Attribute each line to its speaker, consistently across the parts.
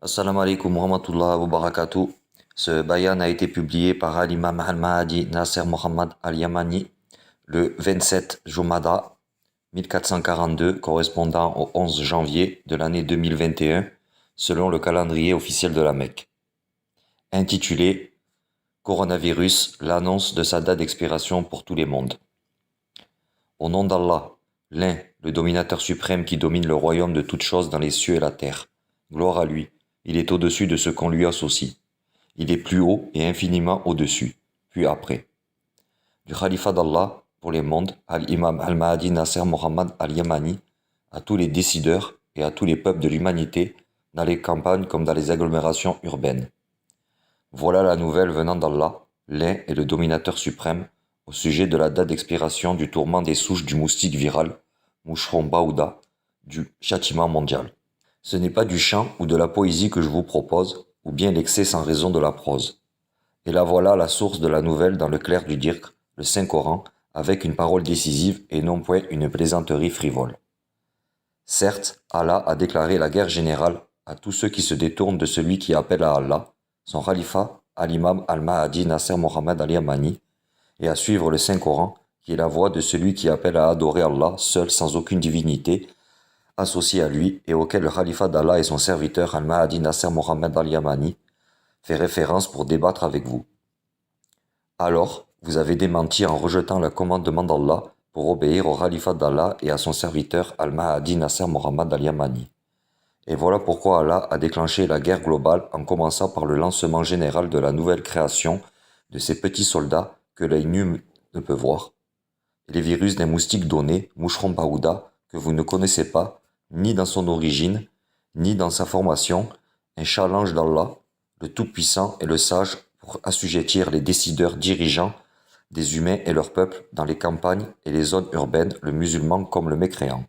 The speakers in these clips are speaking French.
Speaker 1: Assalamu alaikum wa rahmatullahi wa barakatuh. Ce bayan a été publié par l'imam al-Mahdi Nasser Mohammad al-Yamani le 27 Jumada 1442, correspondant au 11 janvier de l'année 2021, selon le calendrier officiel de la Mecque. Intitulé Coronavirus, l'annonce de sa date d'expiration pour tous les mondes. Au nom d'Allah, l'un, le dominateur suprême qui domine le royaume de toutes choses dans les cieux et la terre. Gloire à lui. Il est au-dessus de ce qu'on lui associe. Il est plus haut et infiniment au-dessus, puis après. Du Khalifa d'Allah pour les mondes, Al-Imam Al-Mahdi Nasser Mohammad Al-Yamani, à tous les décideurs et à tous les peuples de l'humanité, dans les campagnes comme dans les agglomérations urbaines. Voilà la nouvelle venant d'Allah, l'un et le dominateur suprême, au sujet de la date d'expiration du tourment des souches du moustique viral, Moucheron Baouda, du châtiment mondial. Ce n'est pas du chant ou de la poésie que je vous propose, ou bien l'excès sans raison de la prose. Et là voilà la source de la nouvelle dans le clair du dirk, le Saint-Coran, avec une parole décisive et non point une plaisanterie frivole. Certes, Allah a déclaré la guerre générale à tous ceux qui se détournent de celui qui appelle à Allah, son khalifa, al-Imam al-Mahdi Nasser Mohammad al-Yamani, et à suivre le Saint-Coran, qui est la voix de celui qui appelle à adorer Allah seul sans aucune divinité, associé à lui et auquel le khalifa d'Allah et son serviteur Al-Mahdi Nasser Mohammad Al-Yamani fait référence pour débattre avec vous. Alors, vous avez démenti en rejetant le commandement d'Allah pour obéir au khalifa d'Allah et à son serviteur Al-Mahdi Nasser Mohammad Al-Yamani. Et voilà pourquoi Allah a déclenché la guerre globale en commençant par le lancement général de la nouvelle création de ces petits soldats que l'œil nu ne peut voir. Et les virus des moustiques donnés, Moucheron Baouda, que vous ne connaissez pas, ni dans son origine, ni dans sa formation, un challenge d'Allah, le Tout-Puissant et le Sage, pour assujettir les décideurs dirigeants des humains et leurs peuples dans les campagnes et les zones urbaines, le musulman comme le mécréant.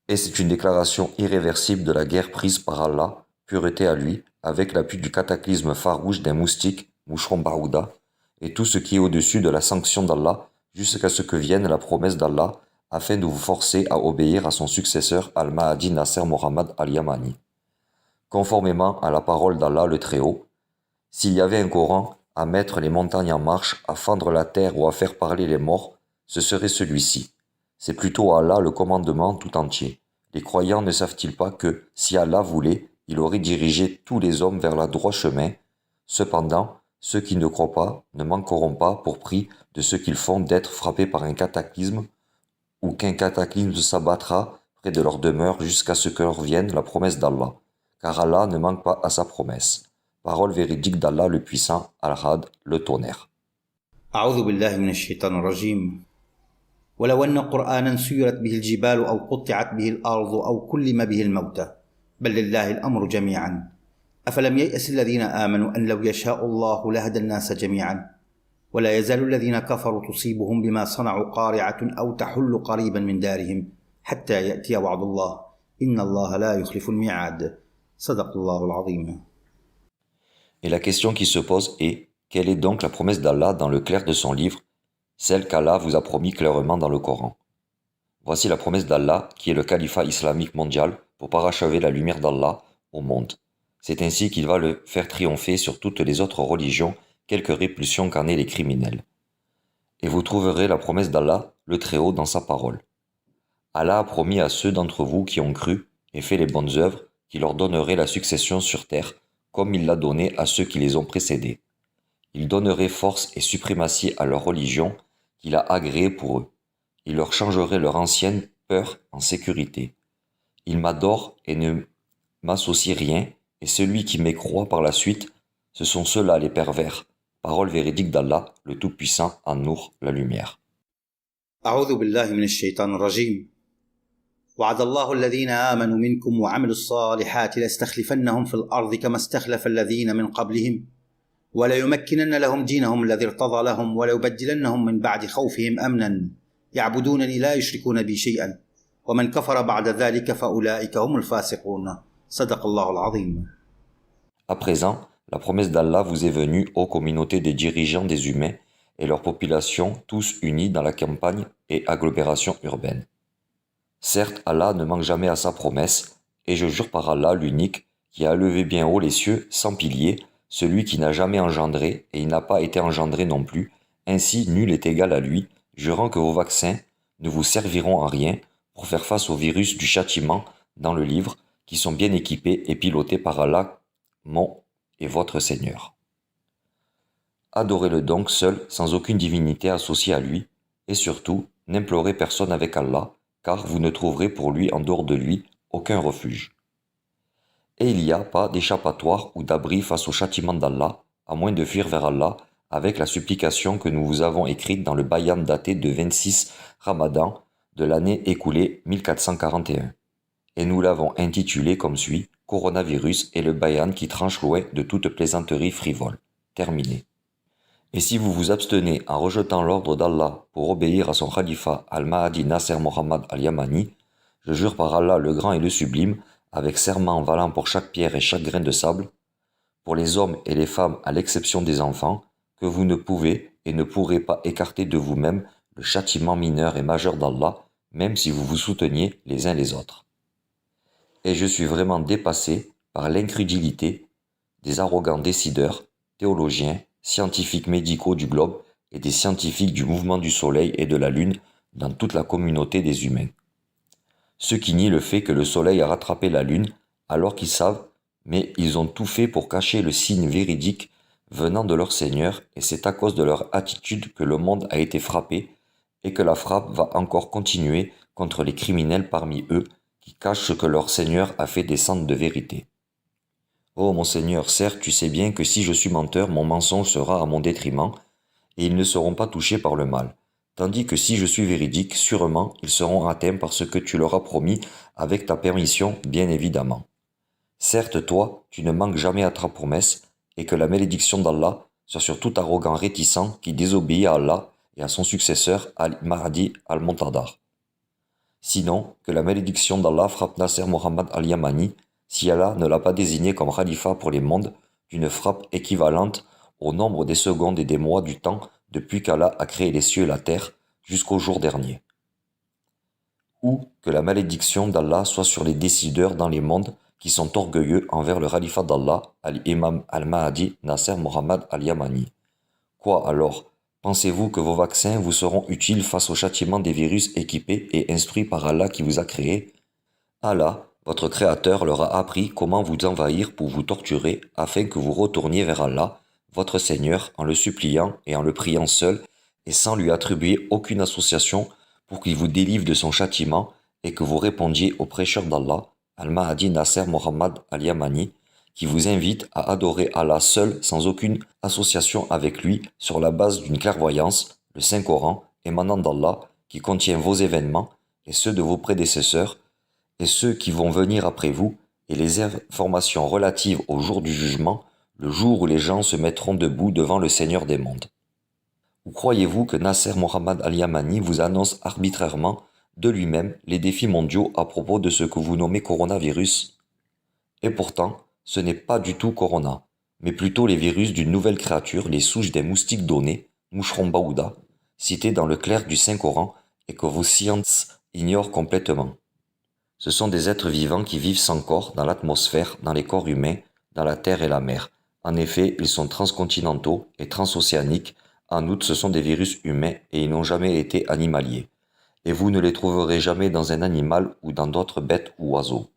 Speaker 1: Et c'est une déclaration irréversible de la guerre prise par Allah, pureté à lui, avec l'appui du cataclysme farouche d'un moustique, Moucheron Baouda, et tout ce qui est au-dessus de la sanction d'Allah, jusqu'à ce que vienne la promesse d'Allah, afin de vous forcer à obéir à son successeur Al-Mahdi Nasser Mohammad Al-Yamani. Conformément à la parole d'Allah le Très-Haut, s'il y avait un Coran à mettre les montagnes en marche, à fendre la terre ou à faire parler les morts, ce serait celui-ci. C'est plutôt à Allah le commandement tout entier. Les croyants ne savent-ils pas que, si Allah voulait, il aurait dirigé tous les hommes vers le droit chemin. Cependant, ceux qui ne croient pas ne manqueront pas, pour prix de ce qu'ils font, d'être frappés par un cataclysme, ou qu'un cataclysme s'abattra près de leur demeure jusqu'à ce que leur vienne la promesse d'Allah, car Allah ne manque pas à sa promesse. Parole véridique d'Allah le puissant, Al-Had, le tonnerre.
Speaker 2: أعوذ بالله من الشيطان الرجيم ولو أن قرآنا سيرت به الجبال أو قطعت به الأرض أو كلم به الموتى بل لله الأمر جميعا أفلم ييأس الذين آمنوا أن لو يشاء الله لهدى الناس جميعا ولا يزال الذين كفروا تصيبهم بما صنعوا قارعة أو تحل قريبا من دارهم حتى يأتي وعد الله إن الله لا يخلف الميعاد صدق الله العظيم.
Speaker 1: Et la question qui se pose est, quelle est donc la promesse d'Allah dans le clair de son livre, celle qu'Allah vous a promis clairement dans le Coran? Voici la promesse d'Allah qui est le califat islamique mondial pour parachever la lumière d'Allah au monde. C'est ainsi qu'il va le faire triompher sur toutes les autres religions, quelque répulsion qu'en aient les criminels. Et vous trouverez la promesse d'Allah, le Très-Haut, dans sa parole. Allah a promis à ceux d'entre vous qui ont cru et fait les bonnes œuvres qu'il leur donnerait la succession sur terre, comme il l'a donné à ceux qui les ont précédés. Il donnerait force et suprématie à leur religion qu'il a agréée pour eux. Il leur changerait leur ancienne peur en sécurité. Il m'adore et ne m'associe rien, et celui qui m'écroit par la suite, ce sont ceux-là les pervers. Parole véridique d'Allah, le Tout-Puissant, An-Nour, la lumière.
Speaker 2: أعوذ بالله من الشيطان الرجيم وعد الله الذين آمنوا منكم وعملوا الصالحات ليستخلفنهم في الأرض كما استخلف الذين من قبلهم وليمكنن لهم دينهم الذي ارتضى لهم وليبدلنهم من بعد خوفهم أمنا يعبدونني لا يشركون بي شيئا ومن كفر بعد ذلك فأولئك هم الفاسقون صدق الله العظيم.
Speaker 1: À présent, la promesse d'Allah vous est venue, ô communauté des dirigeants des humains et leur population, tous unis dans la campagne et agglomération urbaine. Certes, Allah ne manque jamais à sa promesse, et je jure par Allah l'unique, qui a levé bien haut les cieux sans pilier, celui qui n'a jamais engendré, et il n'a pas été engendré non plus, ainsi nul est égal à lui, jurant que vos vaccins ne vous serviront à rien pour faire face aux virus du châtiment dans le livre, qui sont bien équipés et pilotés par Allah, mon et votre Seigneur. Adorez-le donc seul, sans aucune divinité associée à lui, et surtout, n'implorez personne avec Allah, car vous ne trouverez pour lui en dehors de lui aucun refuge. Et il n'y a pas d'échappatoire ou d'abri face au châtiment d'Allah, à moins de fuir vers Allah, avec la supplication que nous vous avons écrite dans le bayan daté de 26 Ramadan de l'année écoulée 1441. Et nous l'avons intitulé comme suit, Coronavirus et le bayan qui tranche loin de toute plaisanterie frivole. Terminé. Et si vous vous abstenez en rejetant l'ordre d'Allah pour obéir à son khalifa Al-Mahdi Nasser Mohammad Al-Yamani, je jure par Allah le grand et le sublime, avec serment valant pour chaque pierre et chaque grain de sable, pour les hommes et les femmes à l'exception des enfants, que vous ne pouvez et ne pourrez pas écarter de vous-même le châtiment mineur et majeur d'Allah, même si vous vous souteniez les uns les autres. Et je suis vraiment dépassé par l'incrédulité des arrogants décideurs, théologiens, scientifiques médicaux du globe et des scientifiques du mouvement du soleil et de la lune dans toute la communauté des humains. Ceux qui nient le fait que le soleil a rattrapé la lune alors qu'ils savent, mais ils ont tout fait pour cacher le signe véridique venant de leur Seigneur, et c'est à cause de leur attitude que le monde a été frappé et que la frappe va encore continuer contre les criminels parmi eux qui cachent ce que leur Seigneur a fait descendre de vérité. Oh mon Seigneur, certes tu sais bien que si je suis menteur, mon mensonge sera à mon détriment, et ils ne seront pas touchés par le mal. Tandis que si je suis véridique, sûrement ils seront atteints par ce que tu leur as promis, avec ta permission, bien évidemment. Certes, toi, tu ne manques jamais à ta promesse, et que la malédiction d'Allah soit sur tout arrogant réticent qui désobéit à Allah et à son successeur Al-Mahdi Al-Montadar. Sinon, que la malédiction d'Allah frappe Nasser Mohammad Al-Yamani, si Allah ne l'a pas désigné comme khalifa pour les mondes, d'une frappe équivalente au nombre des secondes et des mois du temps depuis qu'Allah a créé les cieux et la terre jusqu'au jour dernier. Ou que la malédiction d'Allah soit sur les décideurs dans les mondes qui sont orgueilleux envers le khalifa d'Allah, Al-Imam Al-Mahdi Nasser Mohammad Al-Yamani. Quoi alors? Pensez-vous que vos vaccins vous seront utiles face au châtiment des virus équipés et instruits par Allah qui vous a créés? Allah, votre Créateur, leur a appris comment vous envahir pour vous torturer afin que vous retourniez vers Allah, votre Seigneur, en le suppliant et en le priant seul et sans lui attribuer aucune association pour qu'il vous délivre de son châtiment et que vous répondiez au prêcheur d'Allah, Al-Mahdi Nasser Mohammad Al-Yamani, qui vous invite à adorer Allah seul sans aucune association avec lui sur la base d'une clairvoyance, le Saint-Coran, émanant d'Allah, qui contient vos événements et ceux de vos prédécesseurs et ceux qui vont venir après vous, et les informations relatives au jour du jugement, le jour où les gens se mettront debout devant le Seigneur des mondes. Ou croyez-vous que Nasser Mohammad Al-Yamani vous annonce arbitrairement de lui-même les défis mondiaux à propos de ce que vous nommez coronavirus? Et pourtant, ce n'est pas du tout Corona, mais plutôt les virus d'une nouvelle créature, les souches des moustiques données, moucheron baouda, cités dans le clerc du Saint-Coran et que vos sciences ignorent complètement. Ce sont des êtres vivants qui vivent sans corps dans l'atmosphère, dans les corps humains, dans la terre et la mer. En effet, ils sont transcontinentaux et transocéaniques. En outre, ce sont des virus humains et ils n'ont jamais été animaliers. Et vous ne les trouverez jamais dans un animal ou dans d'autres bêtes ou oiseaux.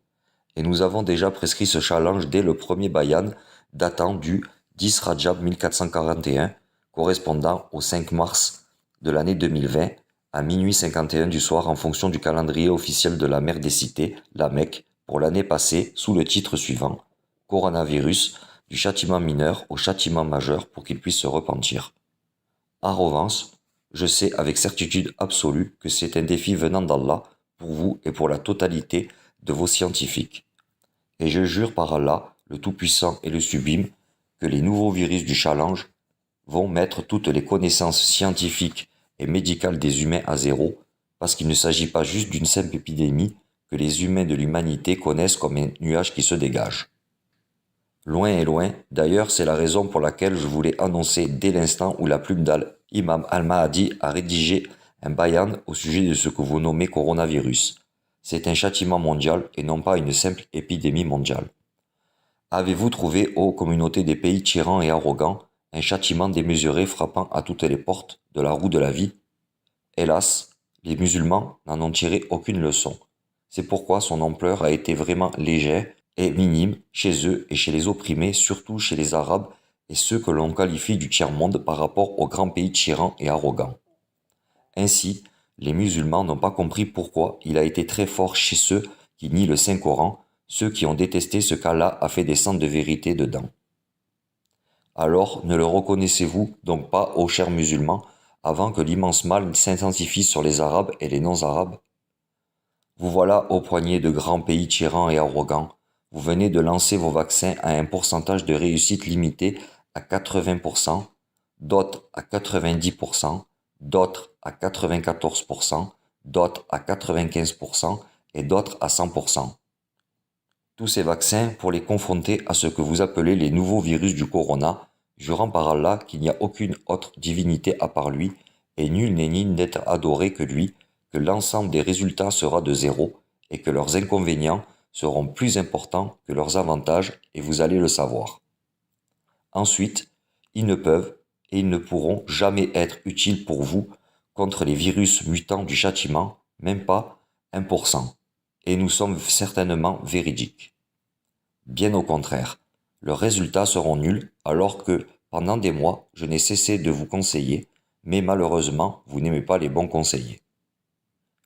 Speaker 1: Et nous avons déjà prescrit ce challenge dès le premier bayan datant du 10 Rajab 1441, correspondant au 5 mars de l'année 2020, à minuit 51 du soir en fonction du calendrier officiel de la mer des cités, la Mecque, pour l'année passée, sous le titre suivant, Coronavirus, du châtiment mineur au châtiment majeur pour qu'il puisse se repentir. En revanche, je sais avec certitude absolue que c'est un défi venant d'Allah pour vous et pour la totalité de vos scientifiques. Et je jure par Allah, le Tout-Puissant et le Sublime, que les nouveaux virus du challenge vont mettre toutes les connaissances scientifiques et médicales des humains à zéro, parce qu'il ne s'agit pas juste d'une simple épidémie que les humains de l'humanité connaissent comme un nuage qui se dégage. Loin et loin, d'ailleurs c'est la raison pour laquelle je voulais annoncer dès l'instant où la plume d'Al-Imam Al-Mahdi a rédigé un bayan au sujet de ce que vous nommez coronavirus. C'est un châtiment mondial et non pas une simple épidémie mondiale. Avez-vous trouvé, ô communauté des pays tyrans et arrogants, un châtiment démesuré frappant à toutes les portes de la roue de la vie? Hélas, les musulmans n'en ont tiré aucune leçon. C'est pourquoi son ampleur a été vraiment légère et minime chez eux et chez les opprimés, surtout chez les Arabes et ceux que l'on qualifie du tiers-monde par rapport aux grands pays tyrans et arrogants. Ainsi, les musulmans n'ont pas compris pourquoi il a été très fort chez ceux qui nient le Saint-Coran, ceux qui ont détesté ce qu'Allah a fait descendre de vérité dedans. Alors, ne le reconnaissez-vous donc pas, ô chers musulmans, avant que l'immense mal s'intensifie sur les Arabes et les non-Arabes? Vous voilà au poignet de grands pays tyrans et arrogants. Vous venez de lancer vos vaccins à un pourcentage de réussite limité à 80%, d'autres à 90%, d'autres à 94%, d'autres à 95% et d'autres à 100%. Tous ces vaccins pour les confronter à ce que vous appelez les nouveaux virus du corona, jurant par Allah qu'il n'y a aucune autre divinité à part lui, et nul n'est digne d'être adoré que lui, que l'ensemble des résultats sera de zéro, et que leurs inconvénients seront plus importants que leurs avantages, et vous allez le savoir. Ensuite, ils ne peuvent et ils ne pourront jamais être utiles pour vous contre les virus mutants du châtiment, même pas 1%. Et nous sommes certainement véridiques. Bien au contraire, leurs résultats seront nuls alors que, pendant des mois, je n'ai cessé de vous conseiller, mais malheureusement, vous n'aimez pas les bons conseillers.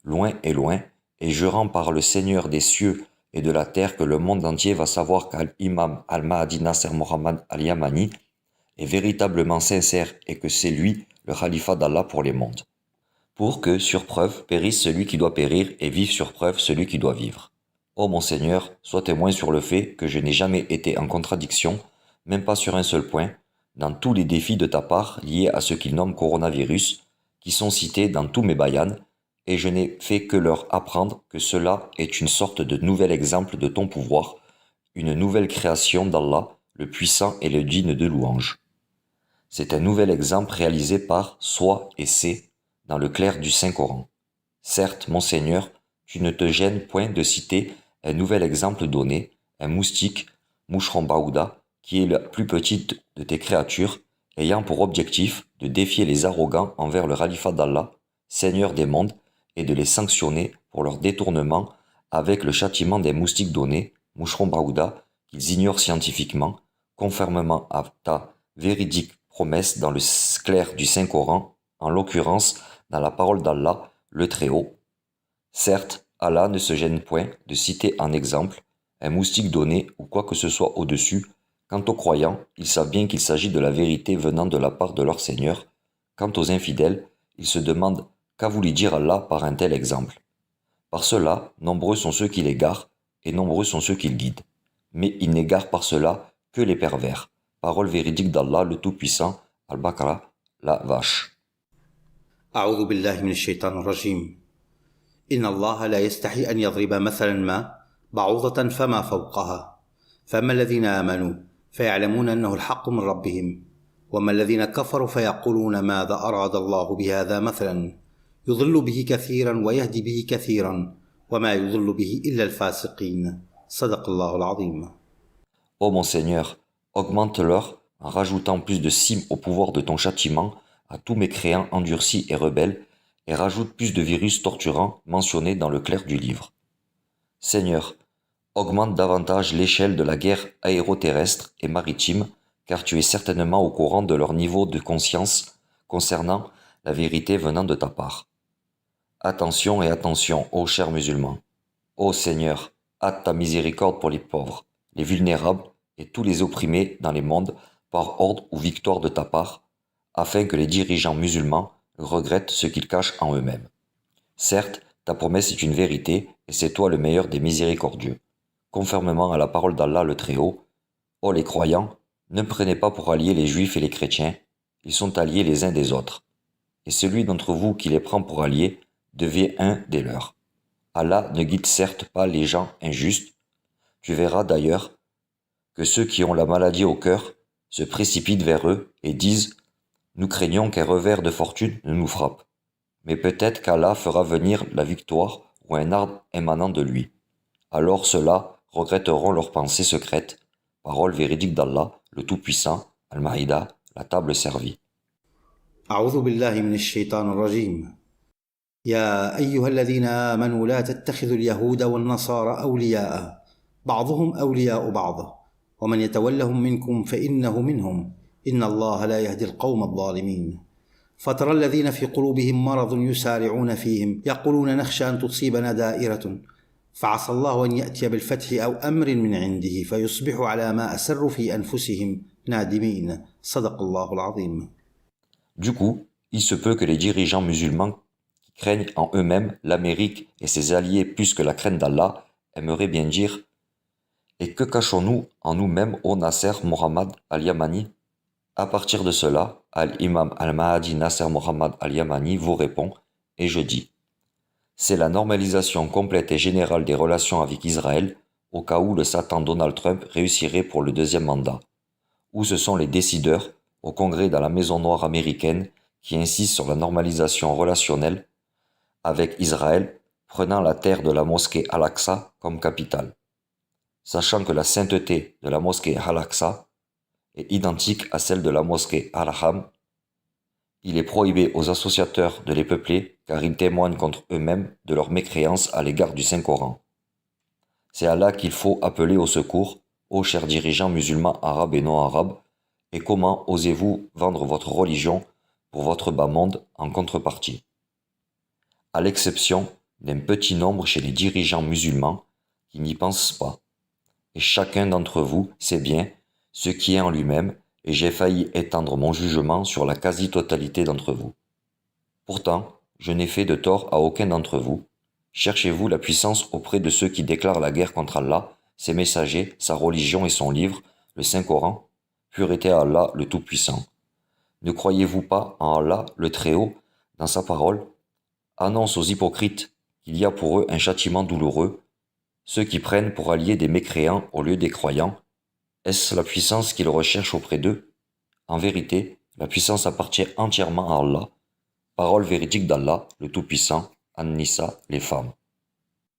Speaker 1: Loin et loin, et jurant par le Seigneur des cieux et de la terre que le monde entier va savoir qu'Imam al-Mahdi Nasser Mohammed al-Yamani est véritablement sincère et que c'est lui le khalifa d'Allah pour les mondes. Pour que, sur preuve, périsse celui qui doit périr et vive sur preuve celui qui doit vivre. Ô mon Seigneur, sois témoin sur le fait que je n'ai jamais été en contradiction, même pas sur un seul point, dans tous les défis de ta part liés à ce qu'ils nomment coronavirus, qui sont cités dans tous mes bayanes, et je n'ai fait que leur apprendre que cela est une sorte de nouvel exemple de ton pouvoir, une nouvelle création d'Allah, le puissant et le digne de louange. C'est un nouvel exemple réalisé par Soi et C'est dans le clair du Saint-Coran. Certes, mon Seigneur, tu ne te gênes point de citer un nouvel exemple donné, un moustique, moucheron baouda, qui est la plus petite de tes créatures, ayant pour objectif de défier les arrogants envers le califat d'Allah, Seigneur des mondes, et de les sanctionner pour leur détournement avec le châtiment des moustiques donnés, moucheron baouda, qu'ils ignorent scientifiquement, conformément à ta véridique promesse dans le clair du Saint-Coran, en l'occurrence dans la parole d'Allah, le Très-Haut. Certes, Allah ne se gêne point de citer en exemple un moustique donné ou quoi que ce soit au-dessus. Quant aux croyants, ils savent bien qu'il s'agit de la vérité venant de la part de leur Seigneur. Quant aux infidèles, ils se demandent qu'a voulu dire Allah par un tel exemple. Par cela, nombreux sont ceux qui l'égarent et nombreux sont ceux qui le guident. Mais ils n'égarent par cela que les pervers. Parole véridique d'Allah, le Tout-Puissant, Al-Baqarah, la vache.
Speaker 2: أعوذ بالله من الشيطان الرجيم إن الله لا يستحي أن يضرب مثلا ما بعوضة فما فوقها فأما الذين آمنوا فيعلمون أنه الحق من ربهم وأما الذين كفروا فيقولون ماذا أراد الله بهذا مثلا يضل به كثيرا ويهدي به كثيرا وما يضل به إلا الفاسقين صدق الله العظيم.
Speaker 1: Ô mon Seigneur, augmente-leur en rajoutant plus de cimes au pouvoir de ton châtiment à tous mes créants endurcis et rebelles, et rajoute plus de virus torturants mentionnés dans le clair du livre. Seigneur, augmente davantage l'échelle de la guerre aéroterrestre et maritime, car tu es certainement au courant de leur niveau de conscience concernant la vérité venant de ta part. Attention et attention, ô chers musulmans. Ô Seigneur, hâte ta miséricorde pour les pauvres, les vulnérables et tous les opprimés dans les mondes par ordre ou victoire de ta part, afin que les dirigeants musulmans regrettent ce qu'ils cachent en eux-mêmes. Certes, ta promesse est une vérité, et c'est toi le meilleur des miséricordieux. Conformément à la parole d'Allah le Très-Haut, ô les croyants, ne prenez pas pour alliés les juifs et les chrétiens, ils sont alliés les uns des autres. Et celui d'entre vous qui les prend pour alliés devient un des leurs. Allah ne guide certes pas les gens injustes. Tu verras d'ailleurs que ceux qui ont la maladie au cœur se précipitent vers eux et disent « Nous craignons qu'un revers de fortune ne nous frappe. Mais peut-être qu'Allah fera venir la victoire ou un arbre émanant de lui. Alors ceux-là regretteront leurs pensées secrètes. Parole véridique d'Allah, le Tout-Puissant, Al-Maïda, la table servie.
Speaker 2: أعوذ بالله من الشيطان الرجيم. يا أيها الذين آمنوا لا تتخذوا اليهود والنصارى أولياء بعضهم أولياء بعض ومن يتولهم منكم فإنه منهم إن الله لا يهدي القوم الظالمين. فترى الذين في قلوبهم مرض يسارعون فيهم يقولون نخشى أن تصيبنا دائرة فعسى الله أن يأتي بالفتح أو أمر من عنده فيصبحوا على ما أسروا في أنفسهم نادمين. صدق الله العظيم.
Speaker 1: Du coup, il se peut que les dirigeants musulmans qui craignent en eux-mêmes l'Amérique et ses alliés plus que la crainte d'Allah aimeraient bien dire « Et que cachons-nous en nous-mêmes ô Nasser Mohammed al-Yamani » À partir de cela, Al-Imam al-Mahdi Nasser Mohammed al-Yamani vous répond et je dis « C'est la normalisation complète et générale des relations avec Israël au cas où le Satan Donald Trump réussirait pour le deuxième mandat, où ce sont les décideurs au Congrès dans la Maison Noire américaine qui insistent sur la normalisation relationnelle avec Israël, prenant la terre de la mosquée Al-Aqsa comme capitale. Sachant que la sainteté de la mosquée Al-Aqsa est identique à celle de la mosquée Al-Haram, il est prohibé aux associateurs de les peupler car ils témoignent contre eux-mêmes de leur mécréance à l'égard du Saint-Coran. C'est à là qu'il faut appeler au secours, ô chers dirigeants musulmans arabes et non arabes, et comment osez-vous vendre votre religion pour votre bas monde en contrepartie? À l'exception d'un petit nombre chez les dirigeants musulmans qui n'y pensent pas. Et chacun d'entre vous sait bien ce qui est en lui-même, et j'ai failli étendre mon jugement sur la quasi-totalité d'entre vous. Pourtant, je n'ai fait de tort à aucun d'entre vous. Cherchez-vous la puissance auprès de ceux qui déclarent la guerre contre Allah, ses messagers, sa religion et son livre, le Saint-Coran? Pureté à Allah, le Tout-Puissant. Ne croyez-vous pas en Allah, le Très-Haut, dans sa parole? Annonce aux hypocrites qu'il y a pour eux un châtiment douloureux, ceux qui prennent pour alliés des mécréants au lieu des croyants. Est-ce la puissance qu'ils recherchent auprès d'eux? En vérité, la puissance appartient entièrement à Allah. Parole véridique d'Allah, le Tout-Puissant, An-Nisa, les femmes.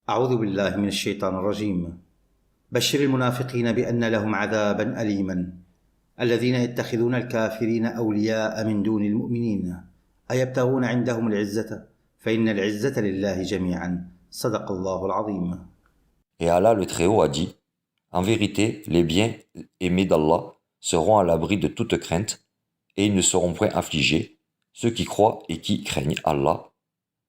Speaker 2: أعوذ بالله من الشيطان الرجيم. بشر المنافقين بأن لهم عذابا أليما الذين يتخذون الكافرين أولياء من دون المؤمنين أيبتغون عندهم العزة فإن العزة لله جميعا. صدق الله العظيم.
Speaker 1: Et Allah le Très-Haut a dit, en vérité, les biens aimés d'Allah seront à l'abri de toute crainte, et ils ne seront point affligés, ceux qui croient et qui craignent Allah.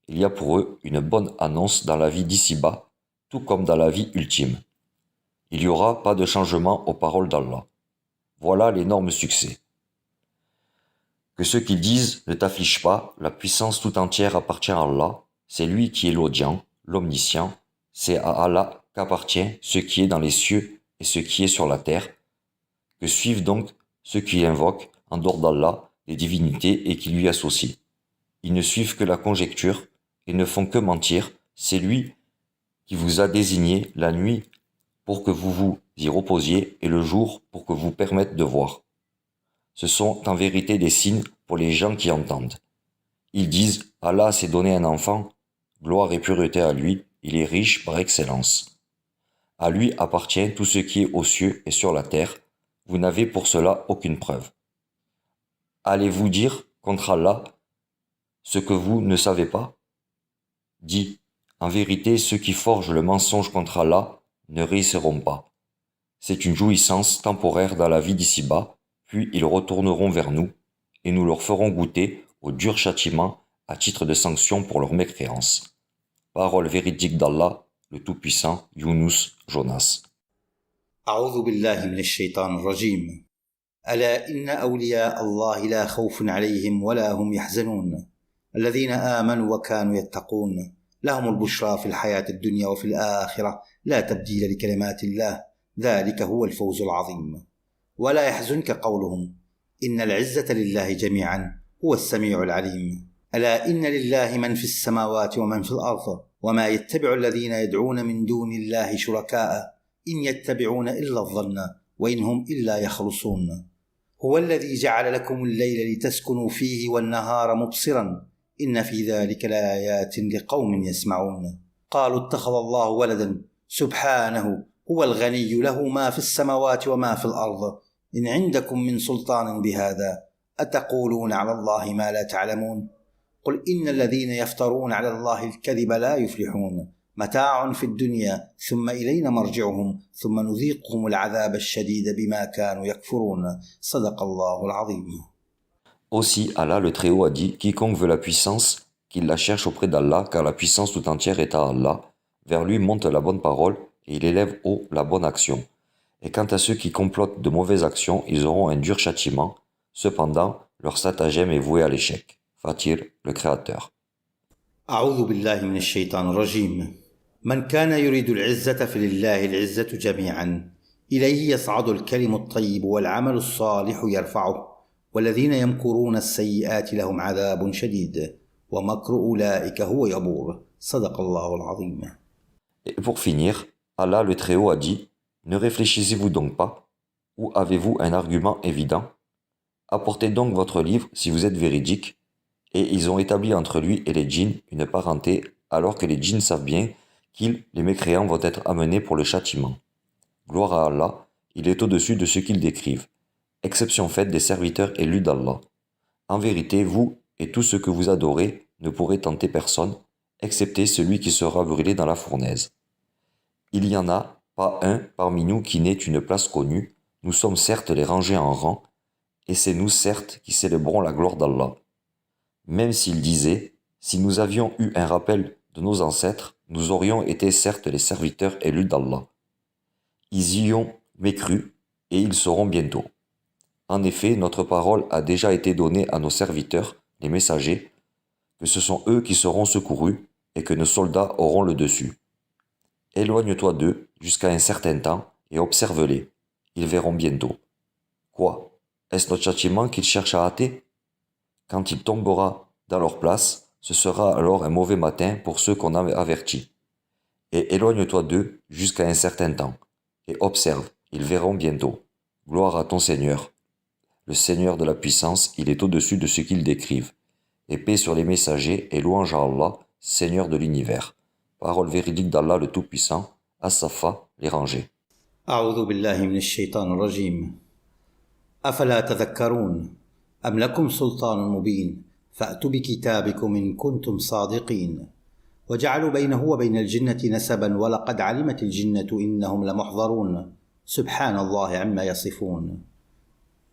Speaker 1: Il y a pour eux une bonne annonce dans la vie d'ici-bas, tout comme dans la vie ultime. Il n'y aura pas de changement aux paroles d'Allah. Voilà l'énorme succès. Que ceux qui disent ne t'afflige pas, la puissance tout entière appartient à Allah, c'est lui qui est l'audient, l'omniscient, c'est à Allah qu'appartient ce qui est dans les cieux et ce qui est sur la terre. Que suivent donc ceux qui invoquent, en dehors d'Allah, les divinités et qui lui associent. Ils ne suivent que la conjecture et ne font que mentir, c'est lui qui vous a désigné la nuit pour que vous vous y reposiez et le jour pour que vous permette de voir. Ce sont en vérité des signes pour les gens qui entendent. Ils disent « Allah s'est donné un enfant, gloire et pureté à lui, il est riche par excellence. À lui appartient tout ce qui est aux cieux et sur la terre, vous n'avez pour cela aucune preuve. Allez-vous dire contre Allah ce que vous ne savez pas? Dis, en vérité, ceux qui forgent le mensonge contre Allah ne réussiront pas. C'est une jouissance temporaire dans la vie d'ici-bas, puis ils retourneront vers nous, et nous leur ferons goûter au dur châtiment à titre de sanction pour leur mécréance. Parole véridique d'Allah, le Tout-Puissant, Younous, Jonas.
Speaker 2: أعوذ بالله من الشيطان الرجيم. ألا إن أولياء الله لا خوف عليهم ولا هم يحزنون الذين آمنوا وكانوا يتقون لهم البشرى في الحياة الدنيا وفي الآخرة لا تبديل لكلمات الله ذلك هو الفوز العظيم. ولا يحزنك قولهم إن العزة لله جميعا هو السميع العليم. ألا إن لله من في السماوات ومن في الأرض وما يتبع الذين يدعون من دون الله شركاء إن يتبعون إلا الظن وإن هم إلا يخرصون. هو الذي جعل لكم الليل لتسكنوا فيه والنهار مبصرا إن في ذلك لآيات لقوم يسمعون. قالوا اتخذ الله ولدا سبحانه هو الغني له ما في السماوات وما في الأرض إن عندكم من سلطان بهذا أتقولون على الله ما لا تعلمون قل إن الذين يفترون على الله الكذب لا يفلحون متاع في الدنيا ثم إلينا مرجعهم ثم نذيقهم العذاب الشديد بما كانوا يكفرون صدق الله العظيم.
Speaker 1: Aussi, Allah le Très-Haut a dit, quiconque veut la puissance, qu'il la cherche auprès d'Allah, car la puissance tout entière est à Allah. Vers lui monte la bonne parole, et il élève haut la bonne action. Et quant à ceux qui complotent de mauvaises actions, ils auront un dur châtiment. Cependant, leur stratagème est voué à l'échec. Fatir, le Créateur.
Speaker 2: أعوذ بالله من الشيطان الرجيم. من كان يريد العزة فلله العزة جميعا إليه يصعد الكلم الطيب والعمل الصالح يرفعه والذين يمكرون السيئات لهم عذاب شديد ومكر أولئك هو يبور صدق الله العظيم.
Speaker 1: Et pour finir, Allah le Très-Haut a dit, ne réfléchissez-vous donc pas, ou avez-vous un argument évident? Apportez donc votre livre si vous êtes véridique. Et ils ont établi entre lui et les djinns une parenté, alors que les djinns savent bien qu'ils, les mécréants, vont être amenés pour le châtiment. Gloire à Allah, il est au-dessus de ce qu'ils décrivent, exception faite des serviteurs élus d'Allah. En vérité, vous et tout ce que vous adorez ne pourrez tenter personne, excepté celui qui sera brûlé dans la fournaise. Il n'y en a pas un parmi nous qui n'ait une place connue, nous sommes certes les rangés en rang, et c'est nous certes qui célébrons la gloire d'Allah. Même s'il disait, si nous avions eu un rappel de nos ancêtres, nous aurions été certes les serviteurs élus d'Allah. Ils y ont mécru, et ils sauront bientôt. En effet, notre parole a déjà été donnée à nos serviteurs, les messagers, que ce sont eux qui seront secourus, et que nos soldats auront le dessus. Éloigne-toi d'eux jusqu'à un certain temps, et observe-les. Ils verront bientôt. Quoi? Est-ce notre châtiment qu'ils cherchent à hâter? Quand il tombera dans leur place, ce sera alors un mauvais matin pour ceux qu'on a avertis. Et éloigne-toi d'eux jusqu'à un certain temps, et observe, ils verront bientôt. Gloire à ton Seigneur. Le Seigneur de la puissance, il est au-dessus de ce qu'ils décrivent. Et paix sur les messagers et louange à Allah, Seigneur de l'univers. Parole véridique d'Allah le Tout-Puissant, As-Safa, les rangés.
Speaker 2: أعوذ بالله من الشيطان الرجيم. أفلا تذكرون أم لكم سلطان مبين فأتوا بكتابكم إن كنتم صادقين وجعلوا بينه وبين الجنة نسبا ولقد علمت الجنة إنهم لمحضرون سبحان الله عما يصفون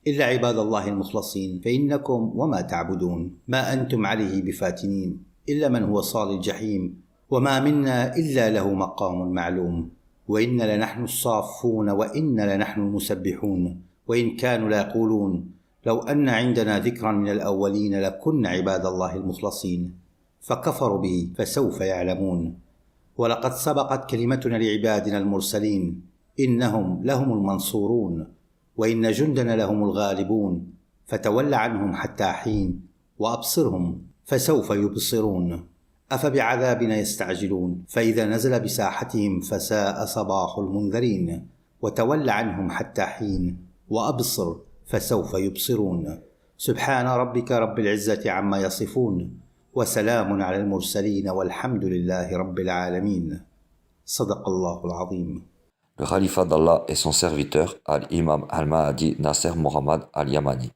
Speaker 2: إلا عباد الله المخلصين فإنكم وما تعبدون ما أنتم عليه بفاتنين إلا من هو صال الجحيم وما منا إلا له مقام معلوم وإن لنحن الصافون وإن لنحن المسبحون وإن كانوا ليقولون لو أن عندنا ذكرا من الأولين لكنا عباد الله المخلصين فكفروا به فسوف يعلمون ولقد سبقت كلمتنا لعبادنا المرسلين إنهم لهم المنصورون وإن جندنا لهم الغالبون فتول عنهم حتى حين وأبصرهم فسوف يبصرون أفبعذابنا يستعجلون فإذا نزل بساحتهم فساء صباح المنذرين وتول عنهم حتى حين وأبصر فسوف يبصرون سبحان ربك رب العزة عما يصفون وسلام على المرسلين والحمد لله رب العالمين صدق الله العظيم.
Speaker 1: Le khalifa d'Allah et son serviteur, Al-Imam Al-Mahdi Nasser Mohammad Al-Yamani.